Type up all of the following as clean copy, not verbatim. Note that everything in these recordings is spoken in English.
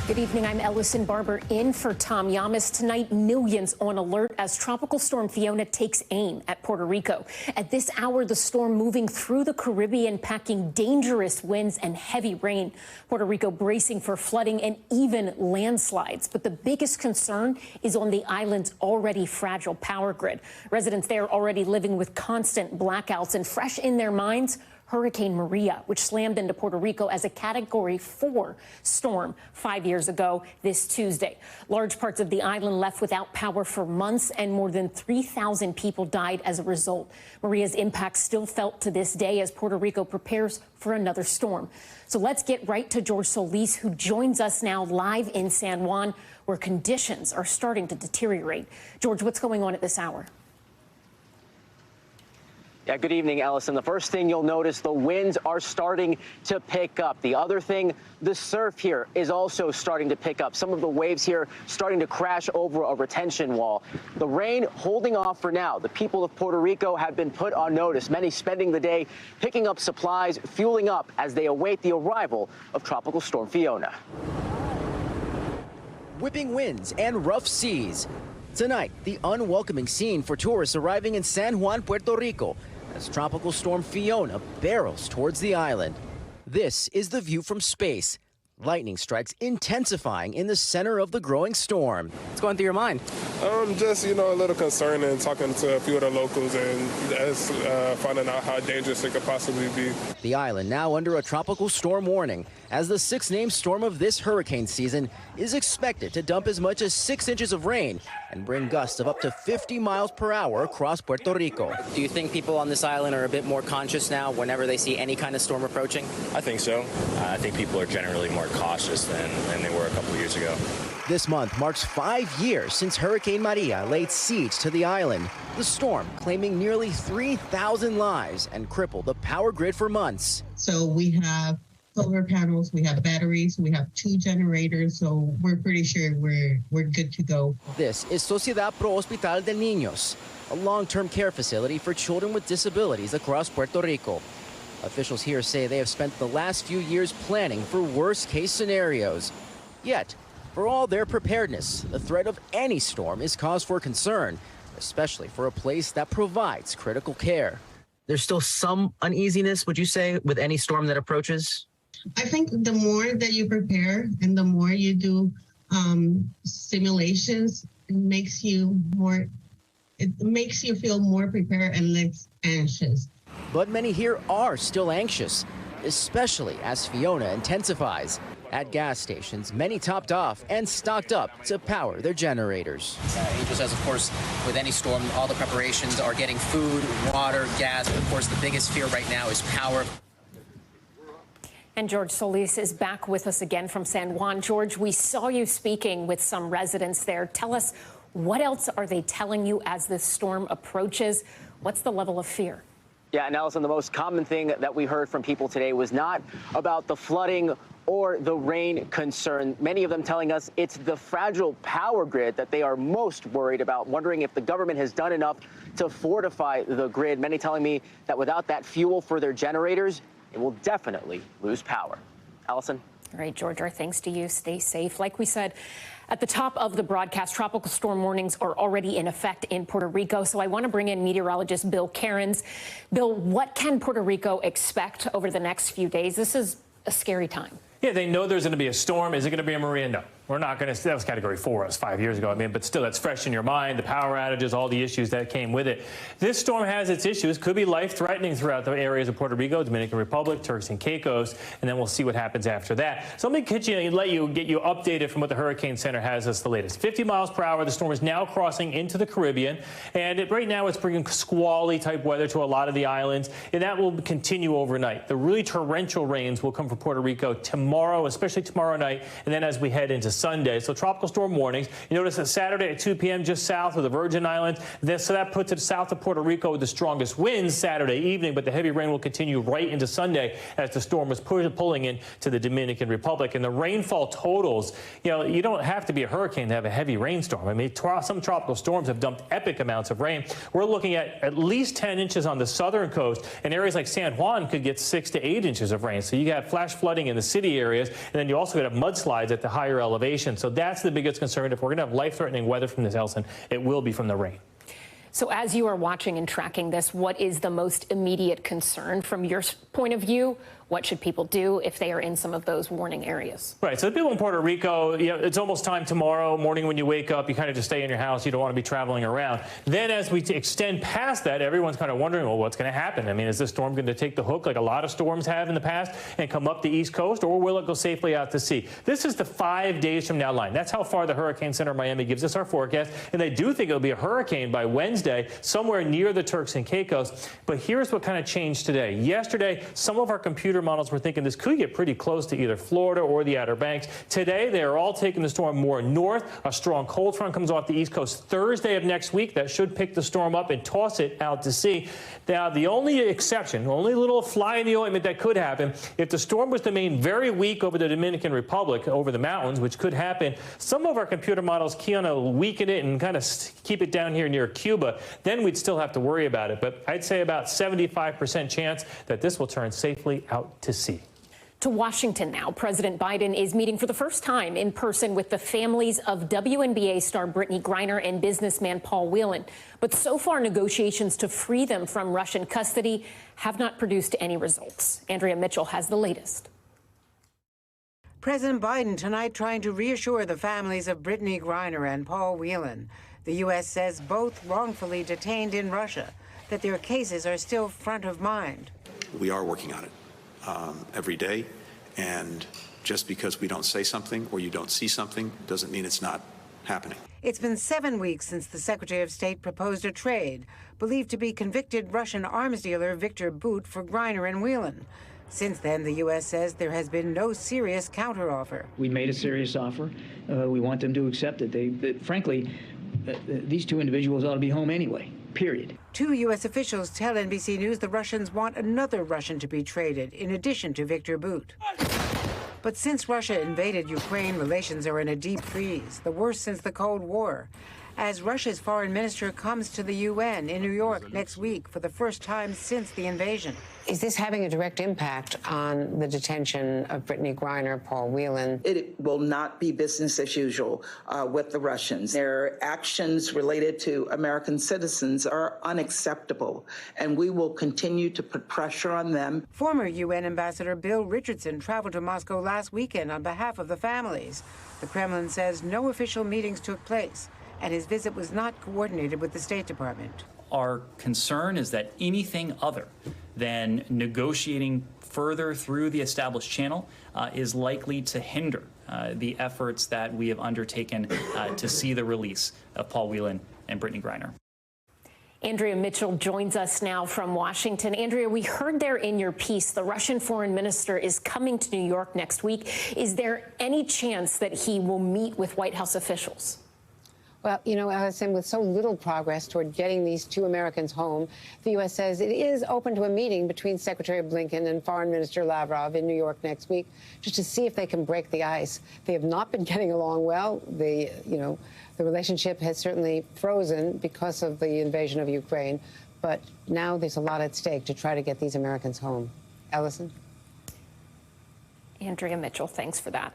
Good evening. I'm Ellison Barber in for Tom Llamas. Tonight, millions on alert as Tropical Storm Fiona takes aim at Puerto Rico. At this hour, the storm moving through the Caribbean, packing dangerous winds and heavy rain. Puerto Rico bracing for flooding and even landslides. But the biggest concern is on the island's already fragile power grid. Residents there already living with constant blackouts, and fresh in their minds, Hurricane Maria, which slammed into Puerto Rico as a Category 4 storm 5 years ago this Tuesday. Large parts of the island left without power for months, and more than 3,000 people died as a result. Maria's impact still felt to this day as Puerto Rico prepares for another storm. So let's get right to George Solis, who joins us now live in San Juan, where conditions are starting to deteriorate. George, what's going on at this hour? Yeah, good evening, Ellison. The first thing you'll notice, the winds are starting to pick up. The other thing, the surf here is also starting to pick up. Some of the waves here starting to crash over a retention wall. The rain holding off for now. The people of Puerto Rico have been put on notice, many spending the day picking up supplies, fueling up as they await the arrival of Tropical Storm Fiona. Whipping winds and rough seas. Tonight, the unwelcoming scene for tourists arriving in San Juan, Puerto Rico, as Tropical Storm Fiona barrels towards the island. This is the view from space. Lightning strikes intensifying in the center of the growing storm. What's going through your mind? Just, a little concerned, and talking to a few of the locals and finding out how dangerous it could possibly be. The island now under a tropical storm warning, as the sixth named storm of this hurricane season is expected to dump as much as 6 inches of rain and bring gusts of up to 50 miles per hour across Puerto Rico. Do you think people on this island are a bit more conscious now whenever they see any kind of storm approaching? I think so. I think people are generally more cautious than they were a couple of years ago. This month marks 5 years since Hurricane Maria laid siege to the island. The storm claiming nearly 3,000 lives and crippled the power grid for months. So we have solar panels, we have batteries, we have 2 generators, so we're pretty sure we're good to go. This is Sociedad Pro Hospital de Niños, a long-term care facility for children with disabilities across Puerto Rico. Officials here say they have spent the last few years planning for worst-case scenarios. Yet, for all their preparedness, the threat of any storm is cause for concern, especially for a place that provides critical care. There's still some uneasiness, would you say, with any storm that approaches? I think the more that you prepare and the more you do simulations, it makes you feel more prepared and less anxious. But many here are still anxious, especially as Fiona intensifies. At gas stations, many topped off and stocked up to power their generators. Angel says, of course, with any storm, all the preparations are getting food, water, gas, but of course the biggest fear right now is power. And George Solis is back with us again from San Juan. George, we saw you speaking with some residents there. Tell us, what else are they telling you as this storm approaches? What's the level of fear? Yeah, and Allison, the most common thing that we heard from people today was not about the flooding or the rain concern. Many of them telling us it's the fragile power grid that they are most worried about, wondering if the government has done enough to fortify the grid. Many telling me that without that fuel for their generators, it will definitely lose power. Allison? All right, George, our thanks to you. Stay safe. Like we said at the top of the broadcast, tropical storm warnings are already in effect in Puerto Rico. So I want to bring in meteorologist Bill Cairns. Bill, what can Puerto Rico expect over the next few days? This is a scary time. Yeah, they know there's going to be a storm. Is it going to be a Maria? No. We're not going to. That was Category 4 us 5 years ago. But still, that's fresh in your mind. The power outages, all the issues that came with it. This storm has its issues. Could be life-threatening throughout the areas of Puerto Rico, Dominican Republic, Turks and Caicos, and then we'll see what happens after that. So let me get you updated from what the Hurricane Center has us the latest. 50 miles per hour. The storm is now crossing into the Caribbean, and right now it's bringing squally-type weather to a lot of the islands, and that will continue overnight. The really torrential rains will come from Puerto Rico tomorrow, especially tomorrow night, and then as we head into Sunday. So tropical storm warnings. You notice that Saturday at 2 p.m. just south of the Virgin Islands. So that puts it south of Puerto Rico with the strongest winds Saturday evening, but the heavy rain will continue right into Sunday as the storm is pulling into the Dominican Republic. And the rainfall totals, you don't have to be a hurricane to have a heavy rainstorm. I mean, some tropical storms have dumped epic amounts of rain. We're looking at least 10 inches on the southern coast, and areas like San Juan could get 6 to 8 inches of rain. So you got flash flooding in the city areas, and then you also have mudslides at the higher elevation. So that's the biggest concern. If we're going to have life-threatening weather from this, Elson, it will be from the rain. So as you are watching and tracking this, what is the most immediate concern from your point of view? What should people do if they are in some of those warning areas? Right. So the people in Puerto Rico, it's almost time tomorrow morning when you wake up. You kind of just stay in your house. You don't want to be traveling around. Then as we extend past that, everyone's kind of wondering, well, what's going to happen? I mean, is this storm going to take the hook like a lot of storms have in the past and come up the East Coast, or will it go safely out to sea? This is the 5 days from now line. That's how far the Hurricane Center of Miami gives us our forecast. And they do think it'll be a hurricane by Wednesday, somewhere near the Turks and Caicos. But here's what kind of changed today. Yesterday, some of our computer models were thinking this could get pretty close to either Florida or the Outer Banks. Today, they are all taking the storm more north. A strong cold front comes off the East Coast Thursday of next week. That should pick the storm up and toss it out to sea. Now, the only exception, only little fly in the ointment that could happen, if the storm was to remain very weak over the Dominican Republic, over the mountains, which could happen, some of our computer models key on to weaken it and kind of keep it down here near Cuba. Then we'd still have to worry about it. But I'd say about 75% chance that this will turn safely out to sea. To Washington now. President Biden is meeting for the first time in person with the families of WNBA star Brittany Griner and businessman Paul Whelan. But so far, negotiations to free them from Russian custody have not produced any results. Andrea Mitchell has the latest. President Biden tonight trying to reassure the families of Brittany Griner and Paul Whelan. The U.S. says both wrongfully detained in Russia, that their cases are still front of mind. We are working on it every day, and just because we don't say something or you don't see something doesn't mean it's not happening. It's been 7 weeks since the Secretary of State proposed a trade, believed to be convicted Russian arms dealer Viktor Bout for Griner and Whelan. Since then, the U.S. says there has been no serious counteroffer. We made a serious offer. We want them to accept it. Frankly, these two individuals ought to be home anyway, period. 2 U.S. officials tell NBC News the Russians want another Russian to be traded, in addition to Viktor Bout. But since Russia invaded Ukraine, relations are in a deep freeze, the worst since the Cold War, as Russia's foreign minister comes to the UN in New York next week for the first time since the invasion. Is this having a direct impact on the detention of Brittany Griner, Paul Whelan? It will not be business as usual with the Russians. Their actions related to American citizens are unacceptable, and we will continue to put pressure on them. Former UN Ambassador Bill Richardson traveled to Moscow last weekend on behalf of the families. The Kremlin says no official meetings took place, and his visit was not coordinated with the State Department. Our concern is that anything other than negotiating further through the established channel is likely to hinder the efforts that we have undertaken to see the release of Paul Whelan and Brittany Griner. Andrea Mitchell joins us now from Washington. Andrea, we heard there in your piece the Russian foreign minister is coming to New York next week. Is there any chance that he will meet with White House officials? Well, Allison, with so little progress toward getting these 2 Americans home, the U.S. says it is open to a meeting between Secretary Blinken and Foreign Minister Lavrov in New York next week, just to see if they can break the ice. They have not been getting along well. The relationship has certainly frozen because of the invasion of Ukraine, but now there's a lot at stake to try to get these Americans home. Allison? Andrea Mitchell, thanks for that.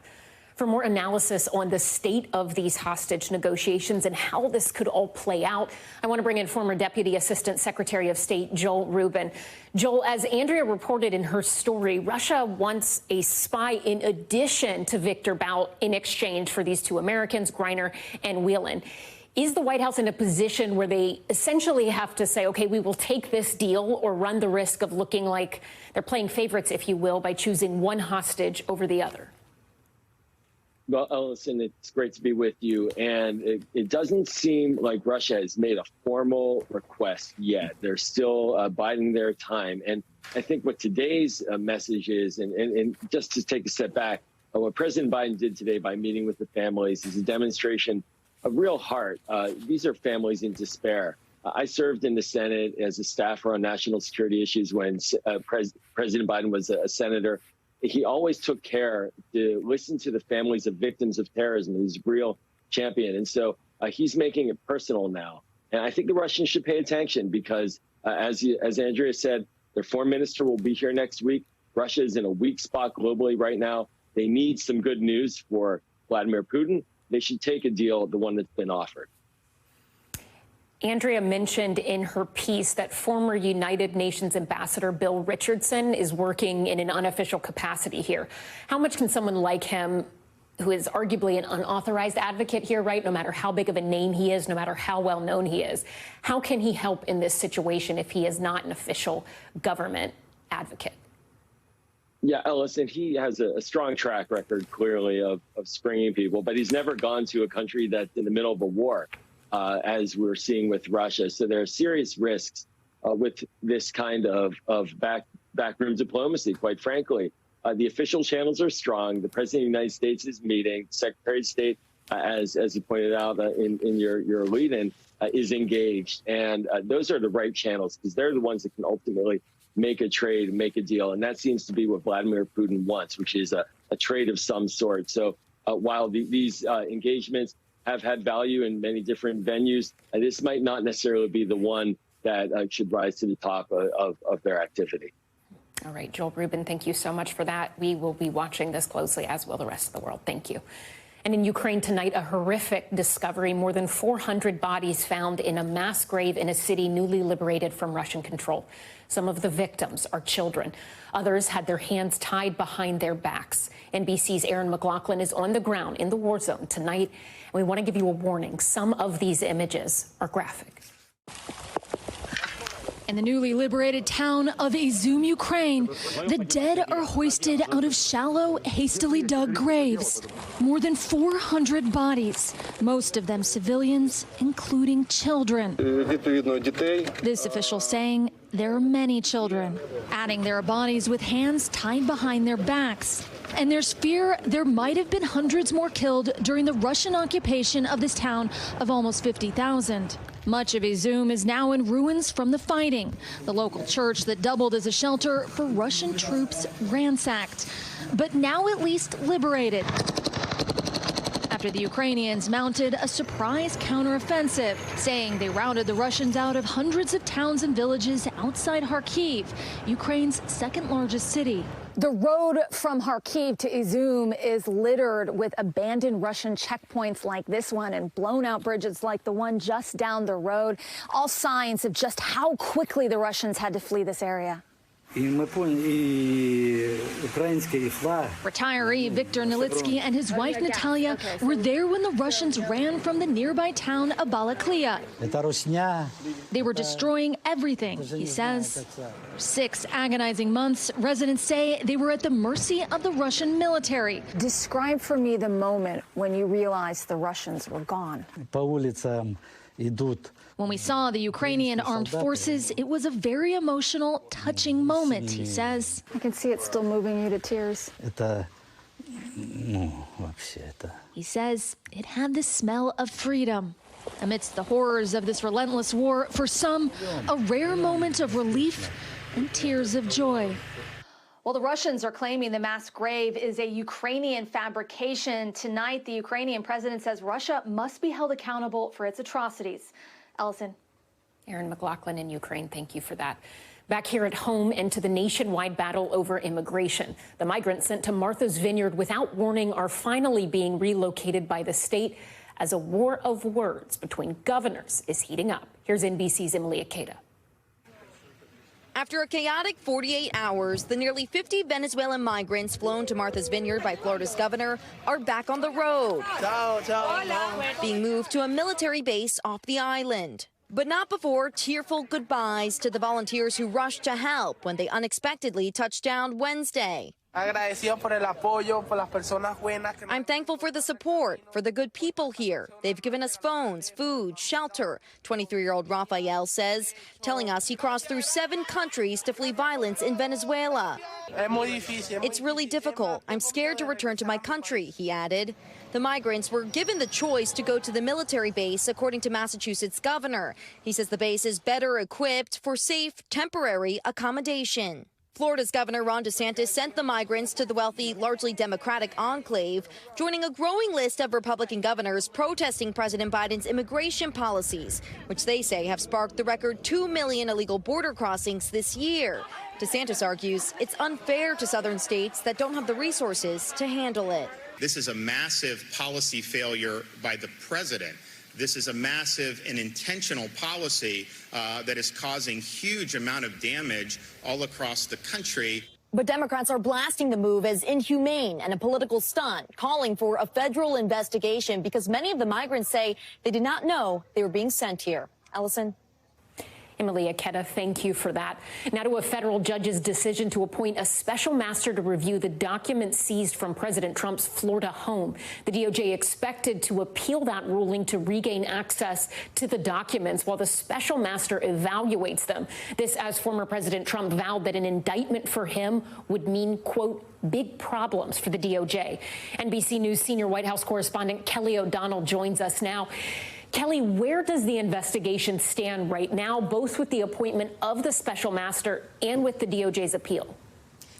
For more analysis on the state of these hostage negotiations and how this could all play out, I want to bring in former Deputy Assistant Secretary of State Joel Rubin. Joel, as Andrea reported in her story, Russia wants a spy in addition to Viktor Bout in exchange for these 2 Americans, Griner and Whelan. Is the White House in a position where they essentially have to say, OK, we will take this deal, or run the risk of looking like they're playing favorites, if you will, by choosing one hostage over the other? Well, Ellison, it's great to be with you. And it doesn't seem like Russia has made a formal request yet. They're still biding their time. And I think what today's message is, and just to take a step back, what President Biden did today by meeting with the families is a demonstration of real heart. These are families in despair. I served in the Senate as a staffer on national security issues when President Biden was a senator. He always took care to listen to the families of victims of terrorism. He's a real champion. And so he's making it personal now. And I think the Russians should pay attention because, as Andrea said, their foreign minister will be here next week. Russia is in a weak spot globally right now. They need some good news for Vladimir Putin. They should take a deal, the one that's been offered. Andrea mentioned in her piece that former United Nations Ambassador Bill Richardson is working in an unofficial capacity here. How much can someone like him, who is arguably an unauthorized advocate here, right, no matter how big of a name he is, no matter how well known he is, how can he help in this situation if he is not an official government advocate? Yeah, listen, he has a strong track record, clearly, of springing people, but he's never gone to a country that's in the middle of a war, as we're seeing with Russia. So there are serious risks with this kind of backroom diplomacy, quite frankly. The official channels are strong. The President of the United States is meeting. Secretary of State, as you pointed out in your lead-in, is engaged. And those are the right channels because they're the ones that can ultimately make a trade, make a deal. And that seems to be what Vladimir Putin wants, which is a trade of some sort. So while these engagements have had value in many different venues, this might not necessarily be the one that should rise to the top of their activity. All right, Joel Rubin, thank you so much for that. We will be watching this closely, as will the rest of the world. Thank you. And in Ukraine tonight, a horrific discovery. More than 400 bodies found in a mass grave in a city newly liberated from Russian control. Some of the victims are children. Others had their hands tied behind their backs. NBC's Aaron McLaughlin is on the ground in the war zone tonight. And we want to give you a warning. Some of these images are graphic. In the newly liberated town of Izum, Ukraine, the dead are hoisted out of shallow, hastily dug graves. More than 400 bodies, most of them civilians, including children. This official saying there are many children, adding there are bodies with hands tied behind their backs. And there's fear there might have been hundreds more killed during the Russian occupation of this town of almost 50,000. Much of Izum is now in ruins from the fighting. The local church that doubled as a shelter for Russian troops ransacked, but now at least liberated. After the Ukrainians mounted a surprise counteroffensive, saying they routed the Russians out of hundreds of towns and villages outside Kharkiv, Ukraine's second largest city. The road from Kharkiv to Izum is littered with abandoned Russian checkpoints like this one and blown out bridges like the one just down the road. All signs of just how quickly the Russians had to flee this area. Retiree Viktor Nalitsky and his wife Natalia were there when the Russians ran from the nearby town of Balaklia. They were destroying everything, he says. 6 agonizing months, residents say they were at the mercy of the Russian military. Describe for me the moment when you realized the Russians were gone. When we saw the Ukrainian armed forces, it was a very emotional, touching moment, he says. I can see it still moving you to tears. He says it had the smell of freedom. Amidst the horrors of this relentless war, for some, a rare moment of relief and tears of joy. Well, the Russians are claiming the mass grave is a Ukrainian fabrication. Tonight, the Ukrainian president says Russia must be held accountable for its atrocities. Ellison. Aaron McLaughlin in Ukraine, thank you for that. Back here at home and to the nationwide battle over immigration. The migrants sent to Martha's Vineyard without warning are finally being relocated by the state as a war of words between governors is heating up. Here's NBC's Emily Akeda. After a chaotic 48 hours, the nearly 50 Venezuelan migrants flown to Martha's Vineyard by Florida's governor are back on the road, being moved to a military base off the island. But not before tearful goodbyes to the volunteers who rushed to help when they unexpectedly touched down Wednesday. I'm thankful for the support, for the good people here. They've given us phones, food, shelter, 23-year-old Rafael says, telling us he crossed through 7 countries to flee violence in Venezuela. It's really difficult. I'm scared to return to my country, he added. The migrants were given the choice to go to the military base, according to Massachusetts governor. He says the base is better equipped for safe, temporary accommodation. Florida's Governor Ron DeSantis sent the migrants to the wealthy, largely Democratic enclave, joining a growing list of Republican governors protesting President Biden's immigration policies, which they say have sparked the record 2 million illegal border crossings this year. DeSantis argues it's unfair to southern states that don't have the resources to handle it. This is a massive policy failure by the president. This is a massive and intentional policy that is causing huge amount of damage all across the country. But Democrats are blasting the move as inhumane and a political stunt, calling for a federal investigation because many of the migrants say they did not know they were being sent here. Ellison. Emily Aketa, thank you for that. Now to a federal judge's decision to appoint a special master to review the documents seized from President Trump's Florida home. The DOJ expected to appeal that ruling to regain access to the documents while the special master evaluates them. This as former President Trump vowed that an indictment for him would mean, quote, big problems for the DOJ. NBC News senior White House correspondent Kelly O'Donnell joins us now. Kelly, where does the investigation stand right now, both with the appointment of the special master and with the DOJ's appeal?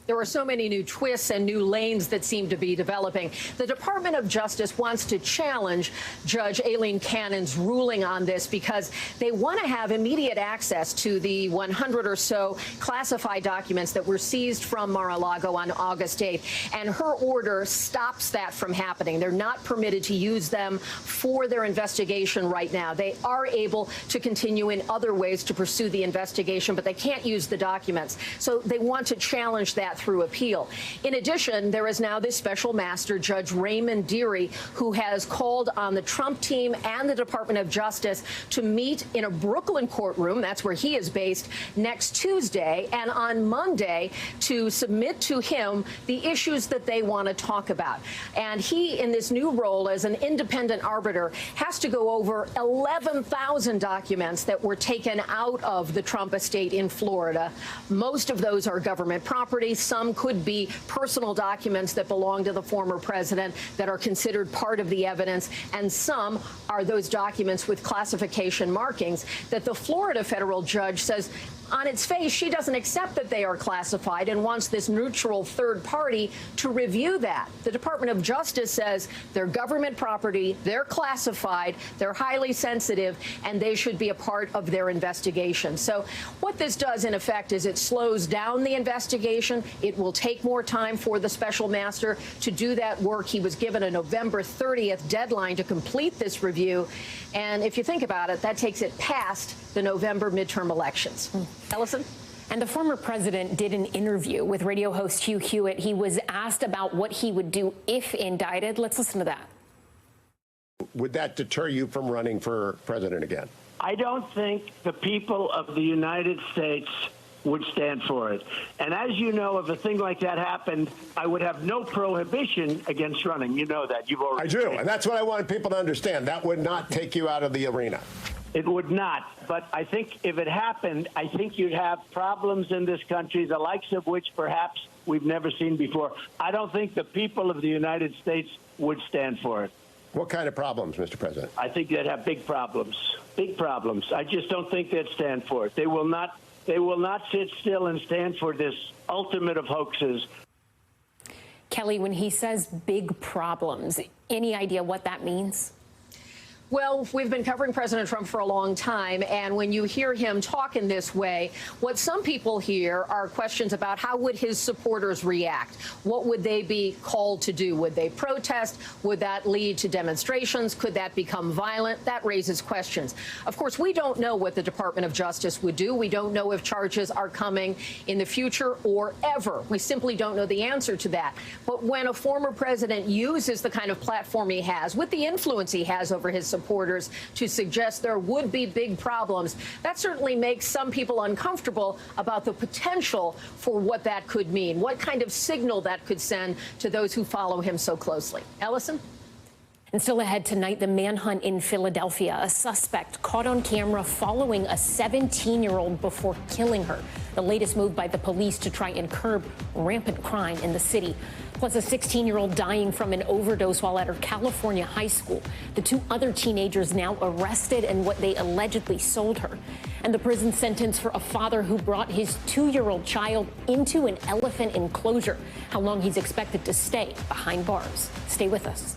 There are so many new twists and new lanes that seem to be developing. The Department of Justice wants to challenge Judge Aileen Cannon's ruling on this because they want to have immediate access to the 100 or so classified documents that were seized from Mar-a-Lago on August 8th. And her order stops that from happening. They're not permitted to use them for their investigation right now. They are able to continue in other ways to pursue the investigation, but they can't use the documents. So they want to challenge that through appeal. In addition, there is now this special master, Judge Raymond Dearie, who has called on the Trump team and the Department of Justice to meet in a Brooklyn courtroom, that's where he is based, next Tuesday, and on Monday to submit to him the issues that they want to talk about. And he, in this new role as an independent arbiter, has to go over 11,000 documents that were taken out of the Trump estate in Florida. Most of those are government property. Some could be personal documents that belong to the former president that are considered part of the evidence, and some are those documents with classification markings that the Florida federal judge says on its face she doesn't accept that they are classified and wants this neutral third party to review that. The Department of Justice says they're government property, they're classified, they're highly sensitive, and they should be a part of their investigation. So what this does, in effect, is it slows down the investigation. It will take more time for the special master to do that work. He was given a November 30th deadline to complete this review. And if you think about it, that takes it past the November midterm elections. Ellison? And the former president did an interview with radio host Hugh Hewitt. He was asked about what he would do if indicted. Let's listen to that. Would that deter you from running for president again? I don't think the people of the United States would stand for it. And as you know, if a thing like that happened, I would have no prohibition against running. You know that. You've already. I do. And that's what I want people to understand. That would not take you out of the arena. It would not. But I think if it happened, I think you'd have problems in this country, the likes of which perhaps we've never seen before. I don't think the people of the United States would stand for it. What kind of problems, Mr. President? I think they'd have big problems. Big problems. I just don't think they'd stand for it. They will not sit still and stand for this ultimate of hoaxes. Kelly, when he says big problems, any idea what that means? Well, we've been covering President Trump for a long time, and when you hear him talk in this way, what some people hear are questions about how would his supporters react? What would they be called to do? Would they protest? Would that lead to demonstrations? Could that become violent? That raises questions. Of course, we don't know what the Department of Justice would do. We don't know if charges are coming in the future or ever. We simply don't know the answer to that. But when a former president uses the kind of platform he has, with the influence he has over his supporters, supporters to suggest there would be big problems. That certainly makes some people uncomfortable about the potential for what that could mean, what kind of signal that could send to those who follow him so closely. Ellison? And still ahead tonight, the manhunt in Philadelphia. A suspect caught on camera following a 17-year-old before killing her. The latest move by the police to try and curb rampant crime in the city. Plus a 16-year-old dying from an overdose while at her California high school. The two other teenagers now arrested in what they allegedly sold her. And the prison sentence for a father who brought his 2-year-old child into an elephant enclosure. How long he's expected to stay behind bars. Stay with us.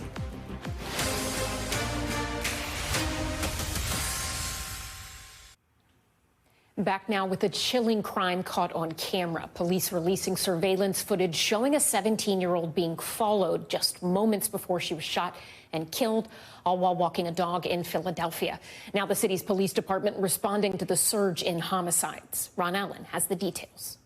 Back now with a chilling crime caught on camera. Police releasing surveillance footage showing a 17-year-old being followed just moments before she was shot and killed, all while walking a dog in Philadelphia. Now the city's police department responding to the surge in homicides. Ron Allen has the details.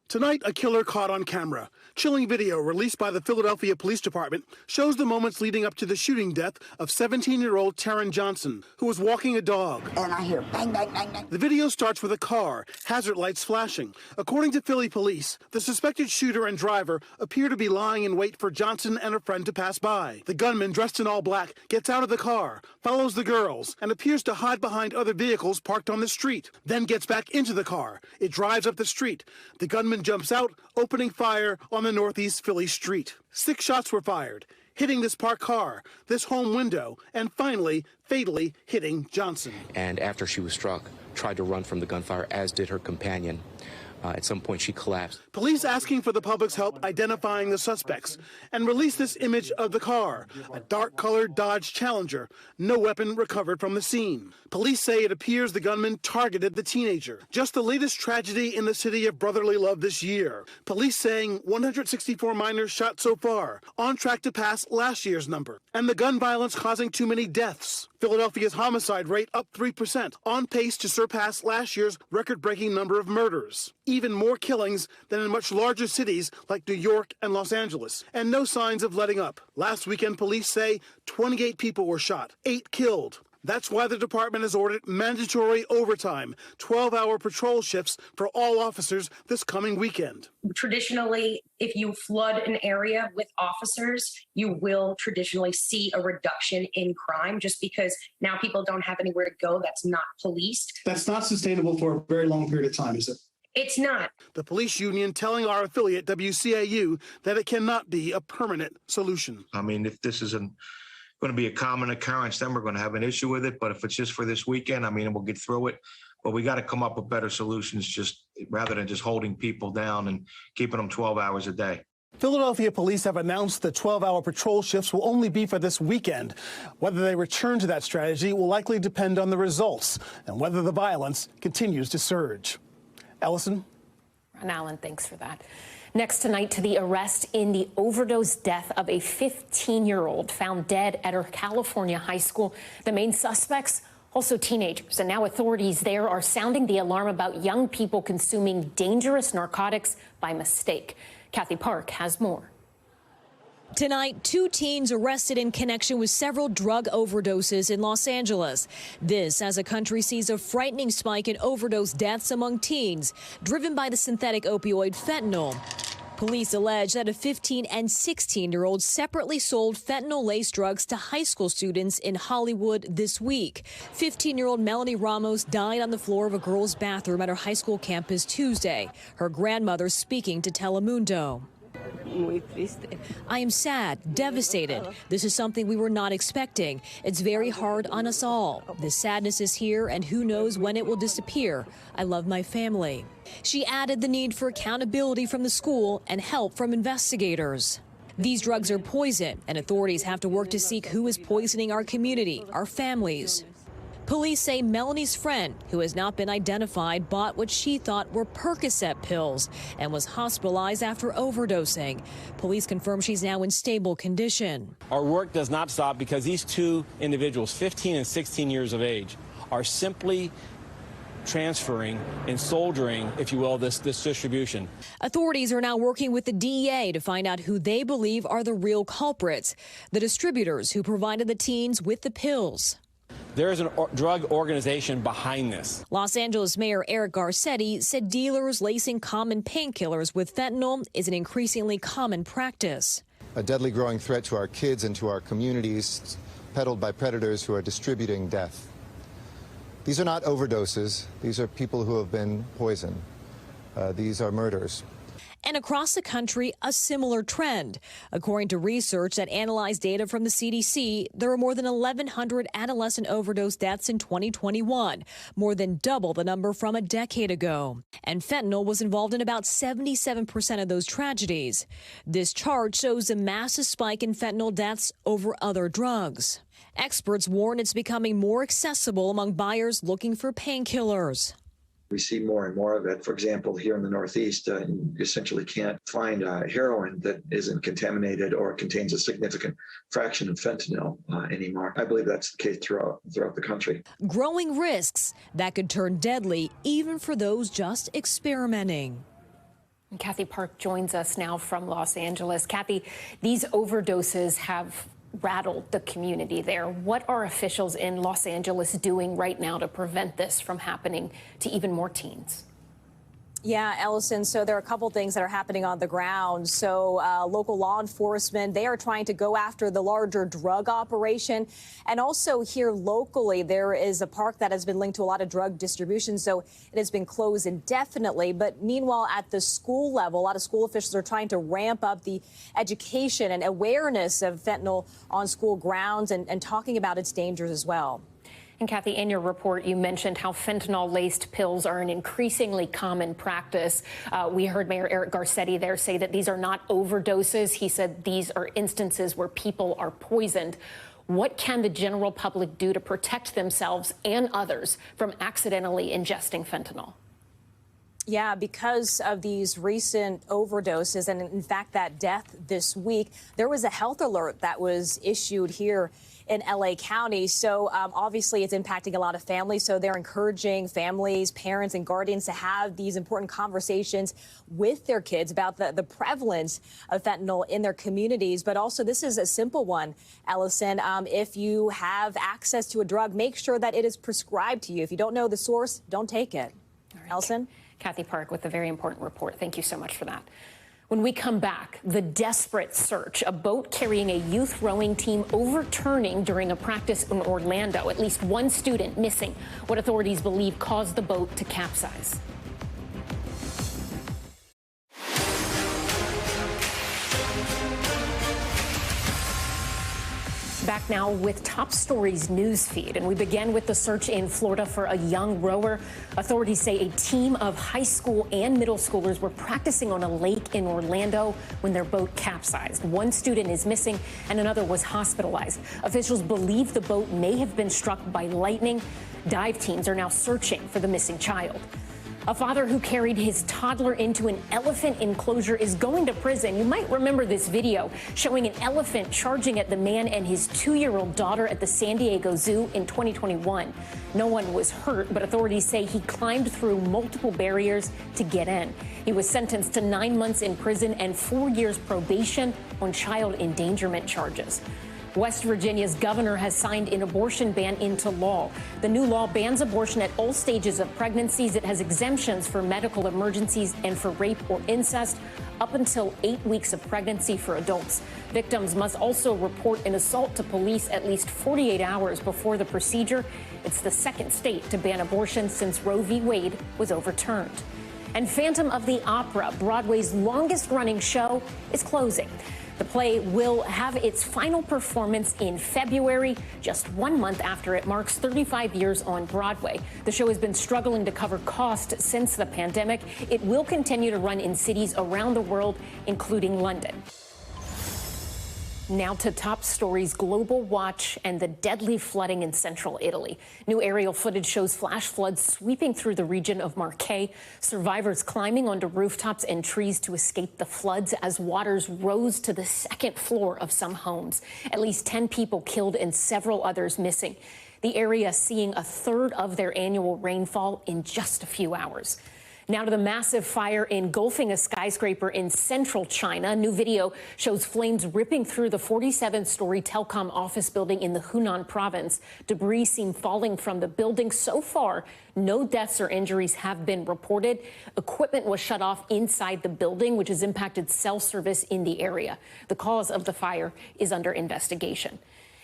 Tonight, a killer caught on camera. Chilling video released by the Philadelphia Police Department shows the moments leading up to the shooting death of 17-year-old Taryn Johnson, who was walking a dog. And I hear bang, bang, bang, bang. The video starts with a car, hazard lights flashing. According to Philly police, the suspected shooter and driver appear to be lying in wait for Johnson and a friend to pass by. The gunman, dressed in all black, gets out of the car, follows the girls, and appears to hide behind other vehicles parked on the street. Then gets back into the car. It drives up the street. The gunman jumps out, opening fire on the northeast Philly street. 6 shots were fired, hitting this parked car, this home window, and finally, fatally hitting Johnson. And after she was struck, tried to run from the gunfire, as did her companion. At some point, she collapsed. Police asking for the public's help identifying the suspects and release this image of the car, a dark-colored Dodge Challenger. No weapon recovered from the scene. Police say it appears the gunman targeted the teenager. Just the latest tragedy in the city of brotherly love this year. Police saying 164 minors shot so far, on track to pass last year's number. And the gun violence causing too many deaths. Philadelphia's homicide rate up 3%, on pace to surpass last year's record-breaking number of murders. Even more killings than in much larger cities like New York and Los Angeles, and no signs of letting up. Last weekend, police say 28 people were shot, 8 killed. That's why the department has ordered mandatory overtime, 12-hour patrol shifts for all officers this coming weekend. Traditionally, if you flood an area with officers, you will traditionally see a reduction in crime just because now people don't have anywhere to go that's not policed. That's not sustainable for a very long period of time, is it? It's not. The police union telling our affiliate WCAU that it cannot be a permanent solution. I mean, if this isn't going to be a common occurrence, then we're going to have an issue with it. But if it's just for this weekend, I mean, we'll get through it. But we got to come up with better solutions, just rather than just holding people down and keeping them 12 hours a day. Philadelphia police have announced the 12-hour patrol shifts will only be for this weekend. Whether they return to that strategy will likely depend on the results and whether the violence continues to surge. Ellison? Ron Allen, thanks for that. Next tonight, to the arrest in the overdose death of a 15-year-old found dead at her California high school. The main suspects, also teenagers. And now authorities there are sounding the alarm about young people consuming dangerous narcotics by mistake. Kathy Park has more. Tonight, 2 teens arrested in connection with several drug overdoses in Los Angeles. This as the country sees a frightening spike in overdose deaths among teens, driven by the synthetic opioid fentanyl. Police allege that a 15 and 16-year-old separately sold fentanyl-laced drugs to high school students in Hollywood this week. 15-year-old Melanie Ramos died on the floor of a girls' bathroom at her high school campus Tuesday. Her grandmother speaking to Telemundo. I am sad, devastated. This is something we were not expecting. It's very hard on us all. The sadness is here, and who knows when it will disappear. I love my family. She added the need for accountability from the school and help from investigators. These drugs are poison, and authorities have to work to seek who is poisoning our community, our families. Police say Melanie's friend, who has not been identified, bought what she thought were Percocet pills and was hospitalized after overdosing. Police confirm she's now in stable condition. Our work does not stop because these 2 individuals, 15 and 16 years of age, are simply transferring and soldiering, if you will, this distribution. Authorities are now working with the DEA to find out who they believe are the real culprits, the distributors who provided the teens with the pills. There is a drug organization behind this. Los Angeles Mayor Eric Garcetti said dealers lacing common painkillers with fentanyl is an increasingly common practice. A deadly growing threat to our kids and to our communities, peddled by predators who are distributing death. These are not overdoses. These are people who have been poisoned. These are murders. And across the country, a similar trend. According to research that analyzed data from the CDC, there were more than 1,100 adolescent overdose deaths in 2021, more than double the number from a decade ago. And fentanyl was involved in about 77% of those tragedies. This chart shows a massive spike in fentanyl deaths over other drugs. Experts warn it's becoming more accessible among buyers looking for painkillers. We see more and more of it. For example, here in the Northeast, you essentially can't find heroin that isn't contaminated or contains a significant fraction of fentanyl anymore. I believe that's the case throughout the country. Growing risks that could turn deadly even for those just experimenting. Kathy Park joins us now from Los Angeles. Kathy, these overdoses have rattled the community there. What are officials in Los Angeles doing right now to prevent this from happening to even more teens? Yeah, Ellison, so there are a couple things that are happening on the ground. So local law enforcement, they are trying to go after the larger drug operation. And also here locally, there is a park that has been linked to a lot of drug distribution, so it has been closed indefinitely. But meanwhile, at the school level, a lot of school officials are trying to ramp up the education and awareness of fentanyl on school grounds and talking about its dangers as well. And Kathy, in your report, you mentioned how fentanyl-laced pills are an increasingly common practice. We heard Mayor Eric Garcetti there say that these are not overdoses. He said these are instances where people are poisoned. What can the general public do to protect themselves and others from accidentally ingesting fentanyl? Yeah, because of these recent overdoses and, in fact, that death this week, there was a health alert that was issued here in L.A. County. So obviously it's impacting a lot of families. So they're encouraging families, parents and guardians to have these important conversations with their kids about the prevalence of fentanyl in their communities. But also this is a simple one, Ellison. If you have access to a drug, make sure that it is prescribed to you. If you don't know the source, don't take it. All right. Ellison? Kathy Park with a very important report. Thank you so much for that. When we come back, the desperate search, a boat carrying a youth rowing team overturning during a practice in Orlando. At least one student missing, what authorities believe caused the boat to capsize. Back now with Top Stories news feed, and we begin with the search in Florida for a young rower. Authorities say a team of high school and middle schoolers were practicing on a lake in Orlando when their boat capsized. One student is missing and another was hospitalized. Officials believe the boat may have been struck by lightning. Dive teams are now searching for the missing child. A father who carried his toddler into an elephant enclosure is going to prison. You might remember this video showing an elephant charging at the man and his 2-year-old daughter at the San Diego Zoo in 2021. No one was hurt, but authorities say he climbed through multiple barriers to get in. He was sentenced to 9 months in prison and 4 years probation on child endangerment charges. West Virginia's governor has signed an abortion ban into law. The new law bans abortion at all stages of pregnancies. It has exemptions for medical emergencies and for rape or incest up until 8 weeks of pregnancy for adults. Victims must also report an assault to police at least 48 hours before the procedure. It's the second state to ban abortion since Roe v. Wade was overturned. And Phantom of the Opera, Broadway's longest-running show, is closing. The play will have its final performance in February, just 1 month after it marks 35 years on Broadway. The show has been struggling to cover costs since the pandemic. It will continue to run in cities around the world, including London. Now to Top Stories, global watch and the deadly flooding in central Italy. New aerial footage shows flash floods sweeping through the region of Marche. Survivors climbing onto rooftops and trees to escape the floods as waters rose to the second floor of some homes. At least 10 people killed and several others missing. the area seeing a third of their annual rainfall in just a few hours. Now to the massive fire engulfing a skyscraper in central China. New video shows flames ripping through the 47-story telecom office building in the Hunan province. Debris seen falling from the building. So far, no deaths or injuries have been reported. Equipment was shut off inside the building, which has impacted cell service in the area. The cause of the fire is under investigation.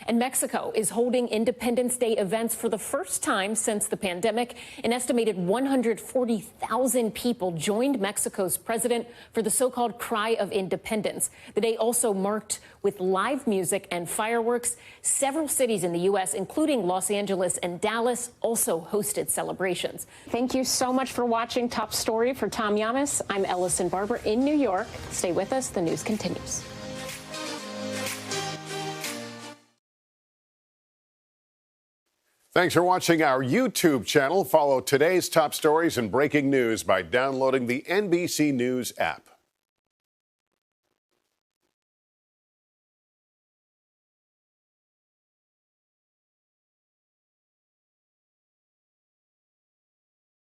And Mexico is holding Independence Day events for the first time since the pandemic. An estimated 140,000 people joined Mexico's president for the so-called Cry of Independence. The day also marked with live music and fireworks. Several cities in the U.S., including Los Angeles and Dallas, also hosted celebrations. Thank you so much for watching Top Story. For Tom Llamas, I'm Ellison Barber in New York. Stay with us. The news continues. Thanks for watching our YouTube channel. Follow today's top stories and breaking news by downloading the NBC News app.